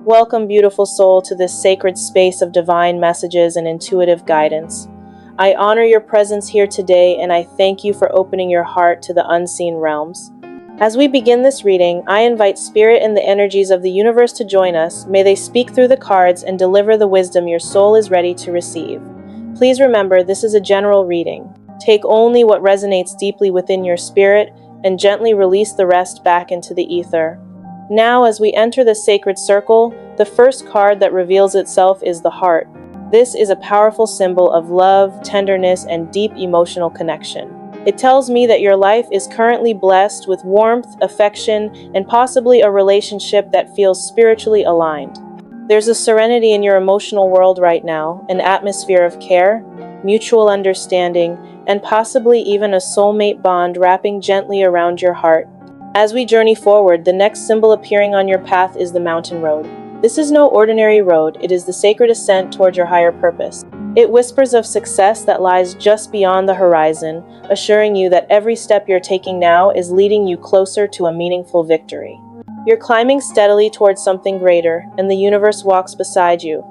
Welcome, beautiful soul, to this sacred space of divine messages and intuitive guidance. I honor your presence here today, and I thank you for opening your heart to the unseen realms. As we begin this reading, I invite Spirit and the energies of the universe to join us. May they speak through the cards and deliver the wisdom your soul is ready to receive. Please remember, this is a general reading. Take only what resonates deeply within your spirit and gently release the rest back into the ether. Now, as we enter the sacred circle, the first card that reveals itself is the heart. This is a powerful symbol of love, tenderness, and deep emotional connection. It tells me that your life is currently blessed with warmth, affection, and possibly a relationship that feels spiritually aligned. There's a serenity in your emotional world right now, an atmosphere of care, mutual understanding, and possibly even a soulmate bond wrapping gently around your heart. As we journey forward, the next symbol appearing on your path is the mountain road. This is no ordinary road, it is the sacred ascent toward your higher purpose. It whispers of success that lies just beyond the horizon, assuring you that every step you're taking now is leading you closer to a meaningful victory. You're climbing steadily towards something greater, and the universe walks beside you.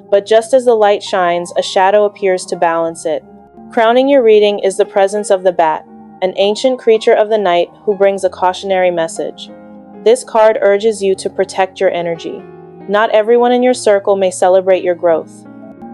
But just as the light shines, a shadow appears to balance it. Crowning your reading is the presence of the bat, an ancient creature of the night who brings a cautionary message. This card urges you to protect your energy. Not everyone in your circle may celebrate your growth.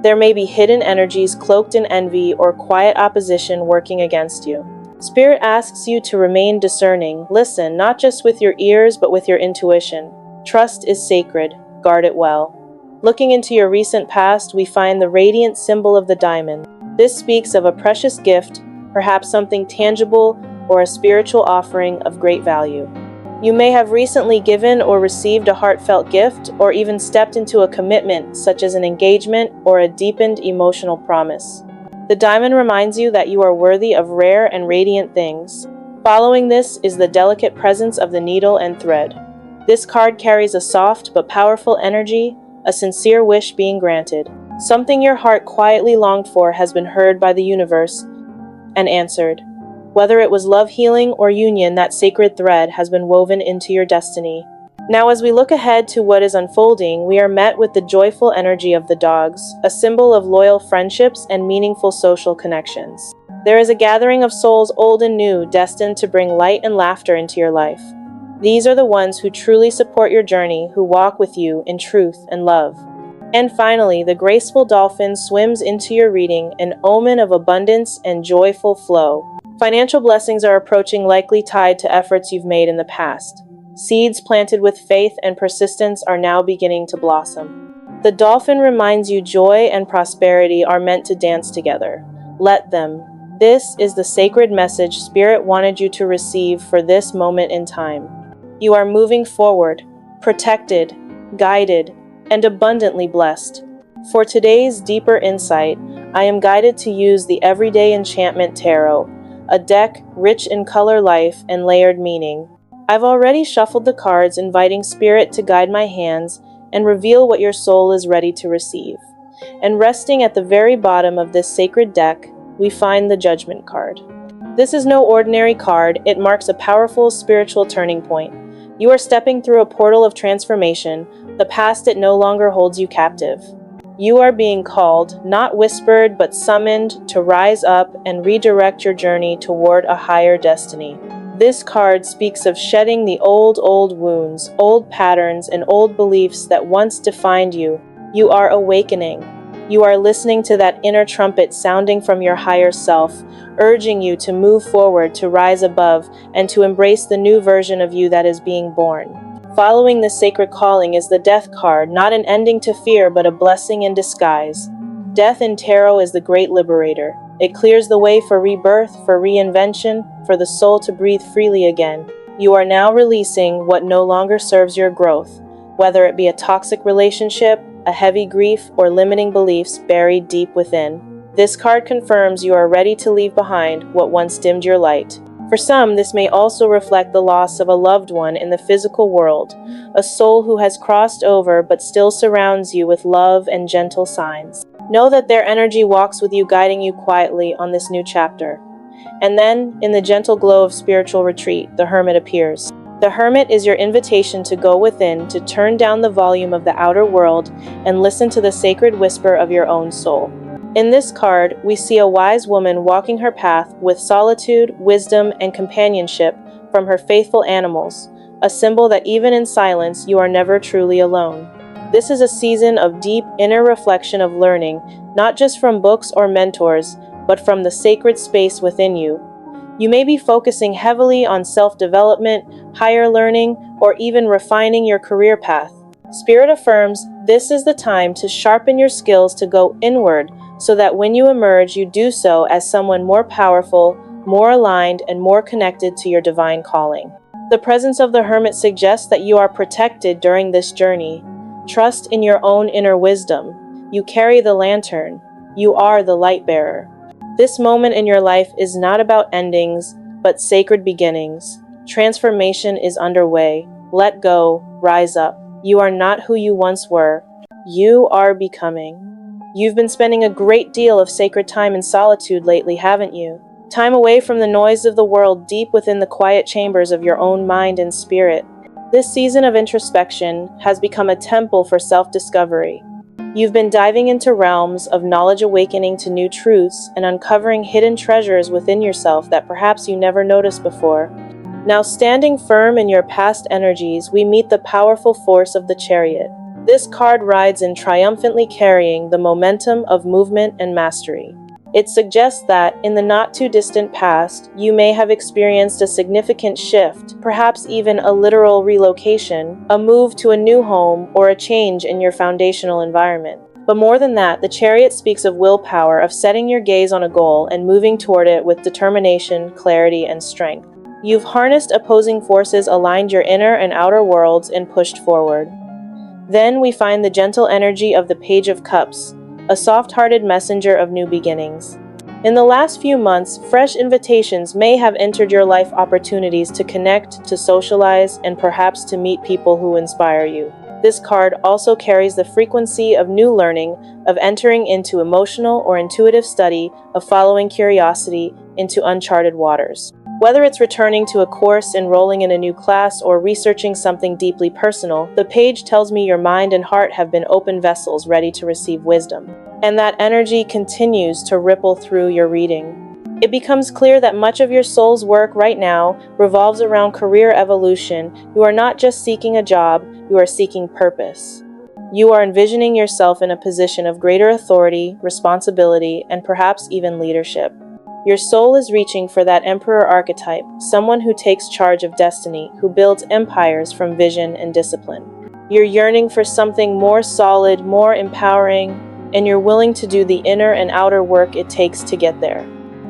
There may be hidden energies cloaked in envy or quiet opposition working against you. Spirit asks you to remain discerning. Listen, not just with your ears, but with your intuition. Trust is sacred. Guard it well. Looking into your recent past, we find the radiant symbol of the diamond. This speaks of a precious gift, perhaps something tangible or a spiritual offering of great value. You may have recently given or received a heartfelt gift, or even stepped into a commitment, such as an engagement or a deepened emotional promise. The diamond reminds you that you are worthy of rare and radiant things. Following this is the delicate presence of the needle and thread. This card carries a soft but powerful energy, a sincere wish being granted. Something your heart quietly longed for has been heard by the universe and answered. Whether it was love, healing, or union, that sacred thread has been woven into your destiny. Now, as we look ahead to what is unfolding, we are met with the joyful energy of the dogs, a symbol of loyal friendships and meaningful social connections. There is a gathering of souls old and new, destined to bring light and laughter into your life. These are the ones who truly support your journey, who walk with you in truth and love. And finally, the graceful dolphin swims into your reading, an omen of abundance and joyful flow. Financial blessings are approaching, likely tied to efforts you've made in the past. Seeds planted with faith and persistence are now beginning to blossom. The dolphin reminds you joy and prosperity are meant to dance together. Let them. This is the sacred message Spirit wanted you to receive for this moment in time. You are moving forward, protected, guided, and abundantly blessed. For today's deeper insight, I am guided to use the Everyday Enchantment Tarot, a deck rich in color, life, and layered meaning. I've already shuffled the cards, inviting Spirit to guide my hands and reveal what your soul is ready to receive. And resting at the very bottom of this sacred deck, we find the Judgment card. This is no ordinary card, it marks a powerful spiritual turning point. You are stepping through a portal of transformation, the past it no longer holds you captive. You are being called, not whispered, but summoned to rise up and redirect your journey toward a higher destiny. This card speaks of shedding the old wounds, old patterns, and old beliefs that once defined you. You are awakening. You are listening to that inner trumpet sounding from your higher self, urging you to move forward, to rise above, and to embrace the new version of you that is being born. Following this sacred calling is the Death card, not an ending to fear, but a blessing in disguise. Death in tarot is the great liberator. It clears the way for rebirth, for reinvention, for the soul to breathe freely again. You are now releasing what no longer serves your growth, whether it be a toxic relationship, a heavy grief, or limiting beliefs buried deep within. This card confirms you are ready to leave behind what once dimmed your light. For some, this may also reflect the loss of a loved one in the physical world, a soul who has crossed over but still surrounds you with love and gentle signs. Know that their energy walks with you, guiding you quietly on this new chapter. And then, in the gentle glow of spiritual retreat, the hermit appears. The Hermit is your invitation to go within, to turn down the volume of the outer world and listen to the sacred whisper of your own soul. In this card, we see a wise woman walking her path with solitude, wisdom, and companionship from her faithful animals, a symbol that even in silence you are never truly alone. This is a season of deep inner reflection of learning, not just from books or mentors, but from the sacred space within you. You may be focusing heavily on self-development, higher learning, or even refining your career path. Spirit affirms this is the time to sharpen your skills to go inward, so that when you emerge, you do so as someone more powerful, more aligned, and more connected to your divine calling. The presence of the Hermit suggests that you are protected during this journey. Trust in your own inner wisdom. You carry the lantern. You are the light bearer. This moment in your life is not about endings, but sacred beginnings. Transformation is underway. Let go, rise up. You are not who you once were. You are becoming. You've been spending a great deal of sacred time in solitude lately, haven't you? Time away from the noise of the world, deep within the quiet chambers of your own mind and spirit. This season of introspection has become a temple for self-discovery. You've been diving into realms of knowledge, awakening to new truths, and uncovering hidden treasures within yourself that perhaps you never noticed before. Now, standing firm in your past energies, we meet the powerful force of the Chariot. This card rides in triumphantly, carrying the momentum of movement and mastery. It suggests that, in the not-too-distant past, you may have experienced a significant shift, perhaps even a literal relocation, a move to a new home, or a change in your foundational environment. But more than that, the Chariot speaks of willpower, of setting your gaze on a goal and moving toward it with determination, clarity, and strength. You've harnessed opposing forces, aligned your inner and outer worlds, and pushed forward. Then we find the gentle energy of the Page of Cups, a soft-hearted messenger of new beginnings. In the last few months, fresh invitations may have entered your life, opportunities to connect, to socialize, and perhaps to meet people who inspire you. This card also carries the frequency of new learning, of entering into emotional or intuitive study, of following curiosity into uncharted waters. Whether it's returning to a course, enrolling in a new class, or researching something deeply personal, the page tells me your mind and heart have been open vessels ready to receive wisdom. And that energy continues to ripple through your reading. It becomes clear that much of your soul's work right now revolves around career evolution. You are not just seeking a job, you are seeking purpose. You are envisioning yourself in a position of greater authority, responsibility, and perhaps even leadership. Your soul is reaching for that emperor archetype, someone who takes charge of destiny, who builds empires from vision and discipline. You're yearning for something more solid, more empowering, and you're willing to do the inner and outer work it takes to get there.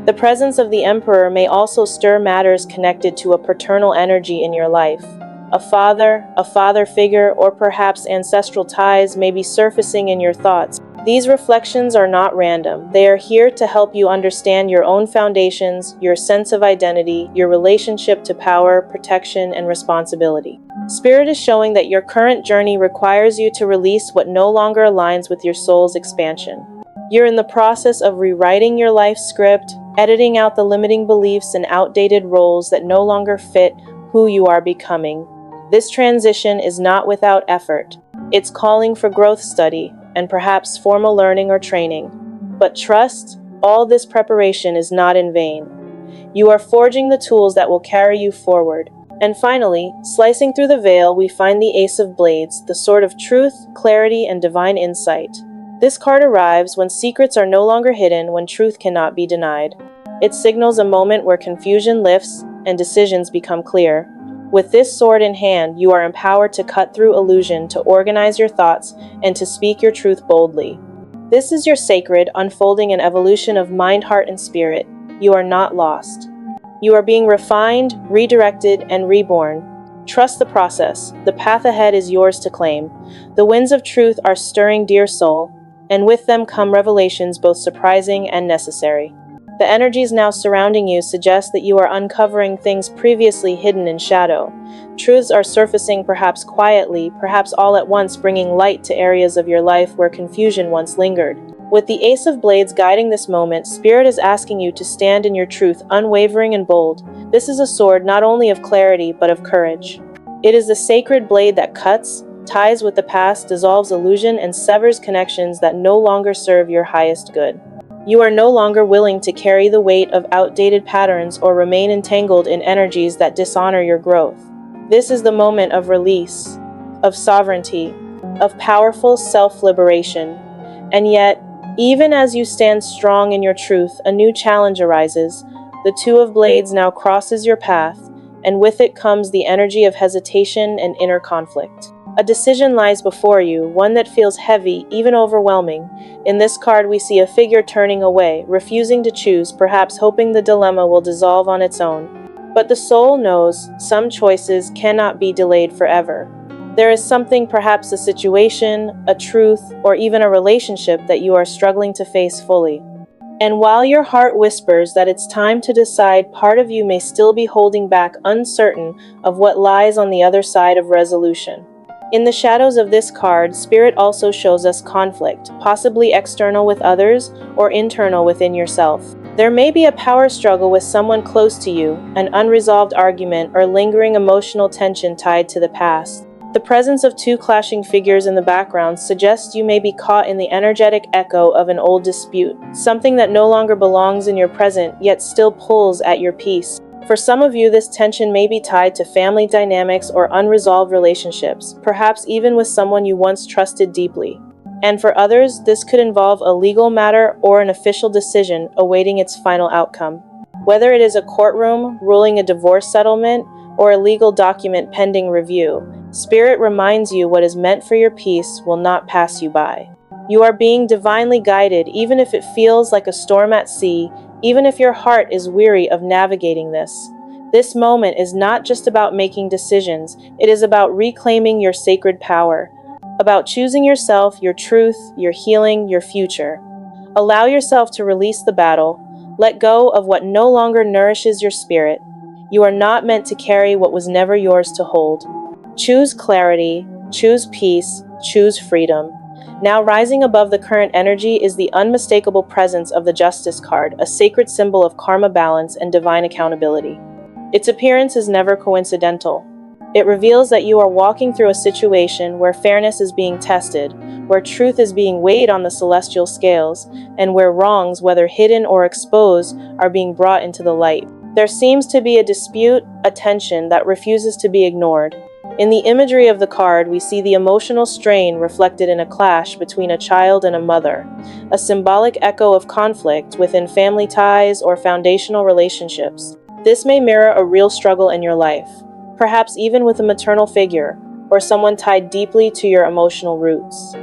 The presence of the emperor may also stir matters connected to a paternal energy in your life. A father figure, or perhaps ancestral ties may be surfacing in your thoughts. These reflections are not random. They are here to help you understand your own foundations, your sense of identity, your relationship to power, protection, and responsibility. Spirit is showing that your current journey requires you to release what no longer aligns with your soul's expansion. You're in the process of rewriting your life script, editing out the limiting beliefs and outdated roles that no longer fit who you are becoming. This transition is not without effort. It's calling for growth study, and perhaps formal learning or training. But trust, all this preparation is not in vain. You are forging the tools that will carry you forward. And finally, slicing through the veil, we find the Ace of Blades, the sword of truth, clarity, and divine insight. This card arrives when secrets are no longer hidden, when truth cannot be denied. It signals a moment where confusion lifts and decisions become clear. With this sword in hand, you are empowered to cut through illusion, to organize your thoughts, and to speak your truth boldly. This is your sacred, unfolding and evolution of mind, heart, and spirit. You are not lost. You are being refined, redirected, and reborn. Trust the process. The path ahead is yours to claim. The winds of truth are stirring, dear soul, and with them come revelations both surprising and necessary. The energies now surrounding you suggest that you are uncovering things previously hidden in shadow. Truths are surfacing, perhaps quietly, perhaps all at once, bringing light to areas of your life where confusion once lingered. With the Ace of Blades guiding this moment, Spirit is asking you to stand in your truth, unwavering and bold. This is a sword not only of clarity, but of courage. It is the sacred blade that cuts, ties with the past, dissolves illusion, and severs connections that no longer serve your highest good. You are no longer willing to carry the weight of outdated patterns or remain entangled in energies that dishonor your growth. This is the moment of release, of sovereignty, of powerful self-liberation. And yet, even as you stand strong in your truth, a new challenge arises. The Two of Blades now crosses your path, and with it comes the energy of hesitation and inner conflict. A decision lies before you, one that feels heavy, even overwhelming. In this card, we see a figure turning away, refusing to choose, perhaps hoping the dilemma will dissolve on its own. But the soul knows some choices cannot be delayed forever. There is something, perhaps a situation, a truth, or even a relationship that you are struggling to face fully. And while your heart whispers that it's time to decide, part of you may still be holding back, uncertain of what lies on the other side of resolution. In the shadows of this card, Spirit also shows us conflict, possibly external with others or internal within yourself. There may be a power struggle with someone close to you, an unresolved argument, or lingering emotional tension tied to the past. The presence of two clashing figures in the background suggests you may be caught in the energetic echo of an old dispute, something that no longer belongs in your present, yet still pulls at your peace. For some of you, this tension may be tied to family dynamics or unresolved relationships, perhaps even with someone you once trusted deeply. And for others, this could involve a legal matter or an official decision awaiting its final outcome. Whether it is a courtroom ruling a divorce settlement or a legal document pending review, Spirit reminds you what is meant for your peace will not pass you by. You are being divinely guided, even if it feels like a storm at sea, even if your heart is weary of navigating this. This moment is not just about making decisions, it is about reclaiming your sacred power, about choosing yourself, your truth, your healing, your future. Allow yourself to release the battle. Let go of what no longer nourishes your spirit. You are not meant to carry what was never yours to hold. Choose clarity, choose peace, choose freedom. Now rising above the current energy is the unmistakable presence of the Justice card, a sacred symbol of karma balance and divine accountability. Its appearance is never coincidental. It reveals that you are walking through a situation where fairness is being tested, where truth is being weighed on the celestial scales, and where wrongs, whether hidden or exposed, are being brought into the light. There seems to be a dispute, a tension that refuses to be ignored. In the imagery of the card, we see the emotional strain reflected in a clash between a child and a mother, a symbolic echo of conflict within family ties or foundational relationships. This may mirror a real struggle in your life, perhaps even with a maternal figure or someone tied deeply to your emotional roots.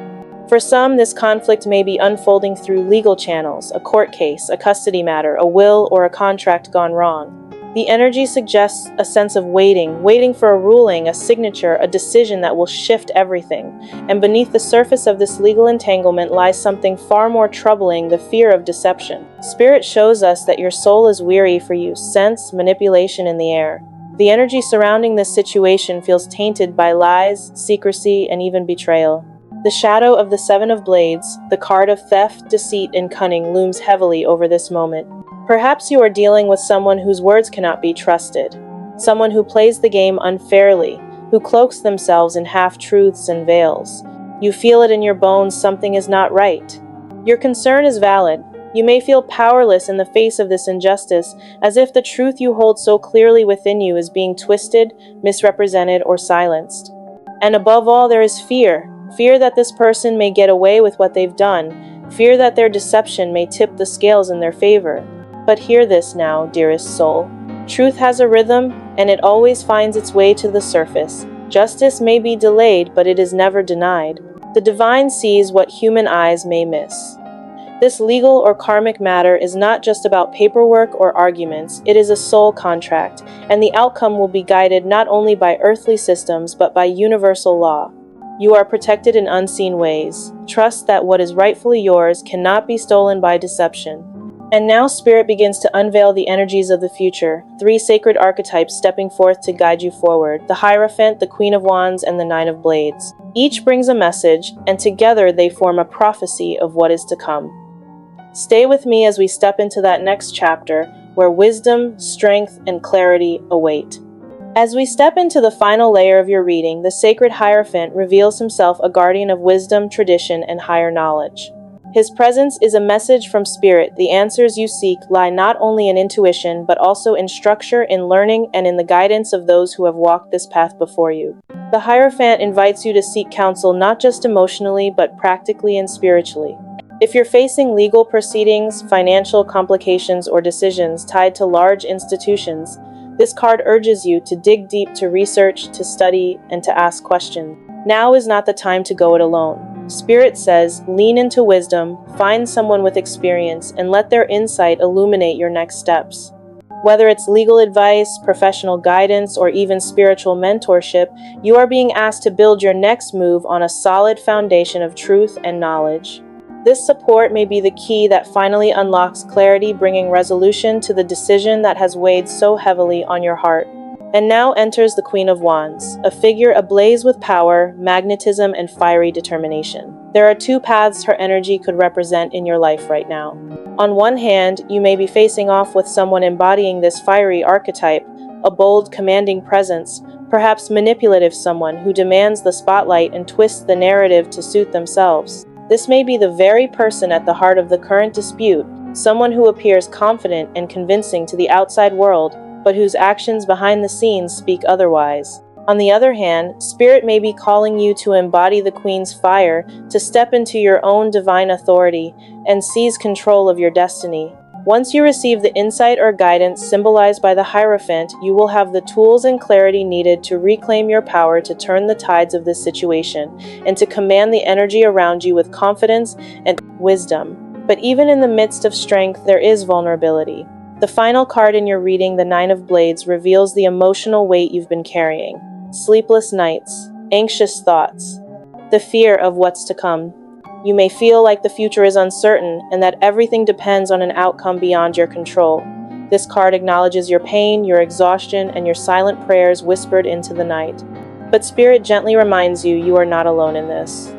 For some, this conflict may be unfolding through legal channels, a court case, a custody matter, a will, or a contract gone wrong. The energy suggests a sense of waiting for a ruling, a signature, a decision that will shift everything. And beneath the surface of this legal entanglement lies something far more troubling, the fear of deception. Spirit shows us that your soul is weary, for you sense manipulation in the air. The energy surrounding this situation feels tainted by lies, secrecy, and even betrayal. The shadow of the Seven of Blades, the card of theft, deceit, and cunning, looms heavily over this moment. Perhaps you are dealing with someone whose words cannot be trusted, someone who plays the game unfairly, who cloaks themselves in half-truths and veils. You feel it in your bones, something is not right. Your concern is valid. You may feel powerless in the face of this injustice, as if the truth you hold so clearly within you is being twisted, misrepresented, or silenced. And above all, there is fear. Fear that this person may get away with what they've done. Fear that their deception may tip the scales in their favor. But hear this now, dearest soul. Truth has a rhythm, and it always finds its way to the surface. Justice may be delayed, but it is never denied. The divine sees what human eyes may miss. This legal or karmic matter is not just about paperwork or arguments, it is a soul contract, and the outcome will be guided not only by earthly systems, but by universal law. You are protected in unseen ways. Trust that what is rightfully yours cannot be stolen by deception. And now Spirit begins to unveil the energies of the future, three sacred archetypes stepping forth to guide you forward: the Hierophant, the Queen of Wands, and the Nine of Blades. Each brings a message, and together they form a prophecy of what is to come. Stay with me as we step into that next chapter, where wisdom, strength, and clarity await. As we step into the final layer of your reading, the sacred Hierophant reveals himself a guardian of wisdom, tradition, and higher knowledge. His presence is a message from Spirit. The answers you seek lie not only in intuition, but also in structure, in learning, and in the guidance of those who have walked this path before you. The Hierophant invites you to seek counsel not just emotionally, but practically and spiritually. If you're facing legal proceedings, financial complications, or decisions tied to large institutions, this card urges you to dig deep, to research, to study, and to ask questions. Now is not the time to go it alone. Spirit says, lean into wisdom, find someone with experience, and let their insight illuminate your next steps. Whether it's legal advice, professional guidance, or even spiritual mentorship, you are being asked to build your next move on a solid foundation of truth and knowledge. This support may be the key that finally unlocks clarity, bringing resolution to the decision that has weighed so heavily on your heart. And now enters the Queen of Wands, a figure ablaze with power, magnetism, and fiery determination. There are two paths her energy could represent in your life right now. On one hand, you may be facing off with someone embodying this fiery archetype, a bold, commanding presence, perhaps manipulative someone who demands the spotlight and twists the narrative to suit themselves. This may be the very person at the heart of the current dispute, someone who appears confident and convincing to the outside world, but whose actions behind the scenes speak otherwise. On the other hand, Spirit may be calling you to embody the Queen's fire, to step into your own divine authority, and seize control of your destiny. Once you receive the insight or guidance symbolized by the Hierophant, you will have the tools and clarity needed to reclaim your power, to turn the tides of this situation, and to command the energy around you with confidence and wisdom. But even in the midst of strength, there is vulnerability. The final card in your reading, the Nine of Blades, reveals the emotional weight you've been carrying. Sleepless nights, anxious thoughts, the fear of what's to come. You may feel like the future is uncertain and that everything depends on an outcome beyond your control. This card acknowledges your pain, your exhaustion, and your silent prayers whispered into the night. But Spirit gently reminds you, you are not alone in this.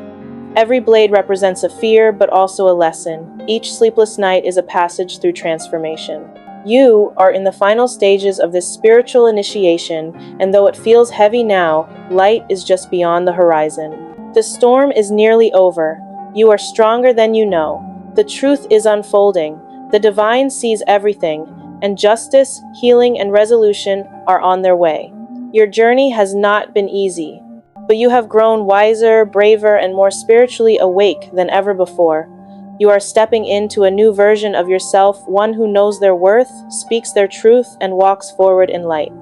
Every blade represents a fear, but also a lesson. Each sleepless night is a passage through transformation. You are in the final stages of this spiritual initiation, and though it feels heavy now, light is just beyond the horizon. The storm is nearly over. You are stronger than you know. The truth is unfolding. The divine sees everything, and justice, healing, and resolution are on their way. Your journey has not been easy, but you have grown wiser, braver, and more spiritually awake than ever before. You are stepping into a new version of yourself, one who knows their worth, speaks their truth, and walks forward in light.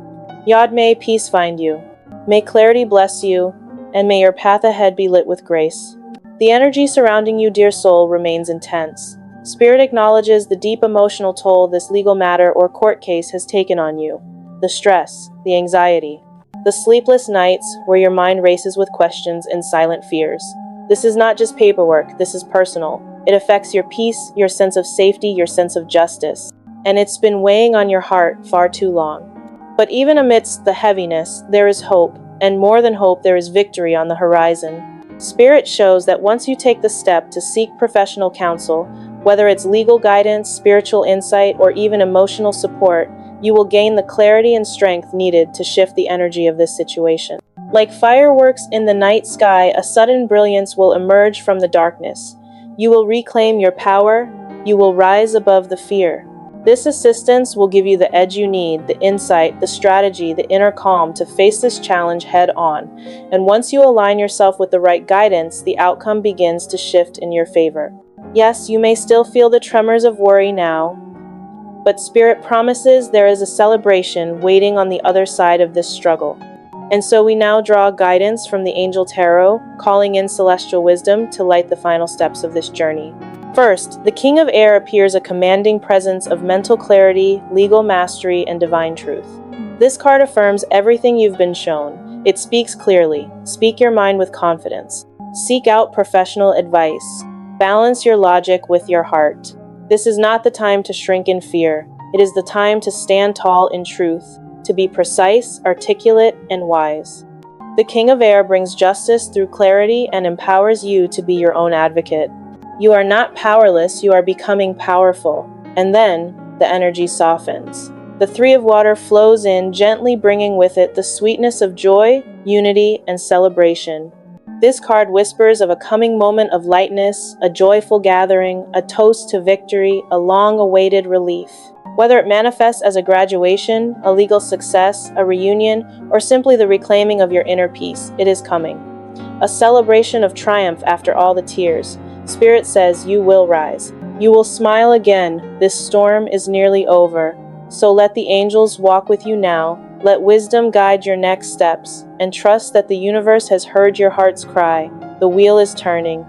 Yod, may peace find you. May clarity bless you, and may your path ahead be lit with grace. The energy surrounding you, dear soul, remains intense. Spirit acknowledges the deep emotional toll this legal matter or court case has taken on you. The stress, the anxiety, the sleepless nights where your mind races with questions and silent fears. This is not just paperwork, this is personal. It affects your peace, your sense of safety, your sense of justice. And it's been weighing on your heart far too long. But even amidst the heaviness, there is hope, and more than hope, there is victory on the horizon. Spirit shows that once you take the step to seek professional counsel, whether it's legal guidance, spiritual insight, or even emotional support, you will gain the clarity and strength needed to shift the energy of this situation. Like fireworks in the night sky, a sudden brilliance will emerge from the darkness. You will reclaim your power. You will rise above the fear. This assistance will give you the edge you need, the insight, the strategy, the inner calm to face this challenge head on. And once you align yourself with the right guidance, the outcome begins to shift in your favor. Yes, you may still feel the tremors of worry now, but Spirit promises there is a celebration waiting on the other side of this struggle. And so we now draw guidance from the Angel Tarot, calling in celestial wisdom to light the final steps of this journey. First, the King of Air appears, a commanding presence of mental clarity, legal mastery, and divine truth. This card affirms everything you've been shown. It speaks clearly. Speak your mind with confidence. Seek out professional advice. Balance your logic with your heart. This is not the time to shrink in fear. It is the time to stand tall in truth, to be precise, articulate, and wise. The King of Air brings justice through clarity and empowers you to be your own advocate. You are not powerless, you are becoming powerful. And then, the energy softens. The Three of Water flows in, gently bringing with it the sweetness of joy, unity, and celebration. This card whispers of a coming moment of lightness, a joyful gathering, a toast to victory, a long-awaited relief. Whether it manifests as a graduation, a legal success, a reunion, or simply the reclaiming of your inner peace, it is coming. A celebration of triumph after all the tears. Spirit says you will rise. You will smile again. This storm is nearly over. So let the angels walk with you now. Let wisdom guide your next steps, and trust that the universe has heard your heart's cry. The wheel is turning.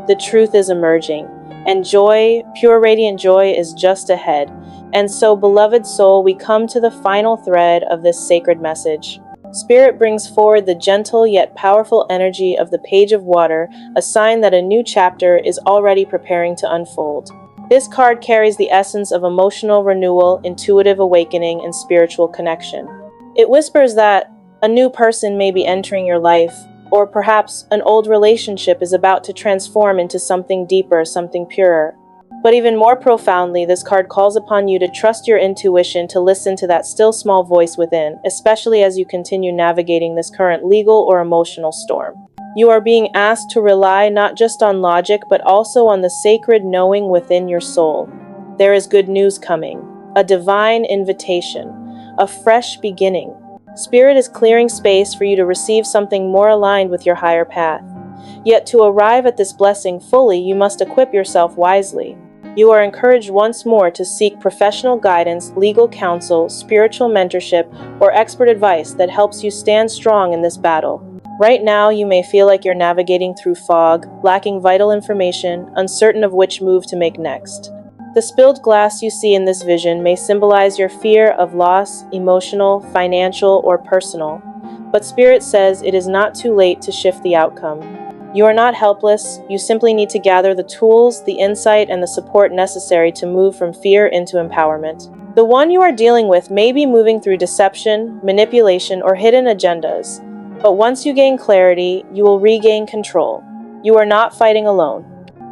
The truth is emerging. And joy, pure radiant joy, is just ahead. And so, beloved soul, we come to the final thread of this sacred message. Spirit brings forward the gentle yet powerful energy of the Page of Water, a sign that a new chapter is already preparing to unfold. This card carries the essence of emotional renewal, intuitive awakening, and spiritual connection. It whispers that a new person may be entering your life, or perhaps an old relationship is about to transform into something deeper, something purer. But even more profoundly, this card calls upon you to trust your intuition, to listen to that still small voice within, especially as you continue navigating this current legal or emotional storm. You are being asked to rely not just on logic, but also on the sacred knowing within your soul. There is good news coming, a divine invitation, a fresh beginning. Spirit is clearing space for you to receive something more aligned with your higher path. Yet to arrive at this blessing fully, you must equip yourself wisely. You are encouraged once more to seek professional guidance, legal counsel, spiritual mentorship, or expert advice that helps you stand strong in this battle. Right now, you may feel like you're navigating through fog, lacking vital information, uncertain of which move to make next. The spilled glass you see in this vision may symbolize your fear of loss, emotional, financial, or personal. But Spirit says it is not too late to shift the outcome. You are not helpless, you simply need to gather the tools, the insight, and the support necessary to move from fear into empowerment. The one you are dealing with may be moving through deception, manipulation, or hidden agendas. But once you gain clarity, you will regain control. You are not fighting alone.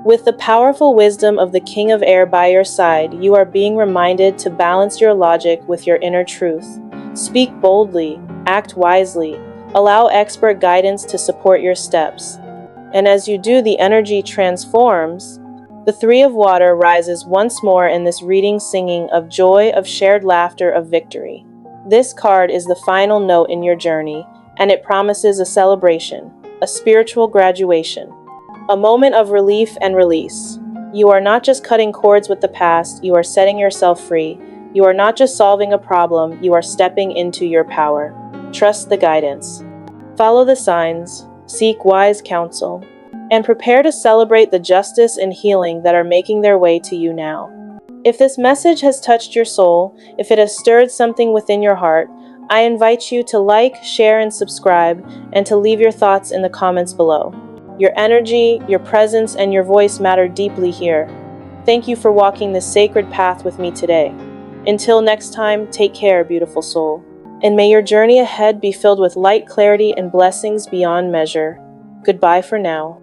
With the powerful wisdom of the King of Air by your side, you are being reminded to balance your logic with your inner truth. Speak boldly, act wisely, allow expert guidance to support your steps. And as you do, the energy transforms. The Three of Water rises once more in this reading, singing of joy, of shared laughter, of victory. This card is the final note in your journey, and it promises a celebration, a spiritual graduation, a moment of relief and release. You are not just cutting cords with the past, you are setting yourself free. You are not just solving a problem, you are stepping into your power. Trust the guidance. Follow the signs, seek wise counsel, and prepare to celebrate the justice and healing that are making their way to you now. If this message has touched your soul, if it has stirred something within your heart, I invite you to like, share, and subscribe, and to leave your thoughts in the comments below. Your energy, your presence, and your voice matter deeply here. Thank you for walking this sacred path with me today. Until next time, take care, beautiful soul. And may your journey ahead be filled with light, clarity, and blessings beyond measure. Goodbye for now.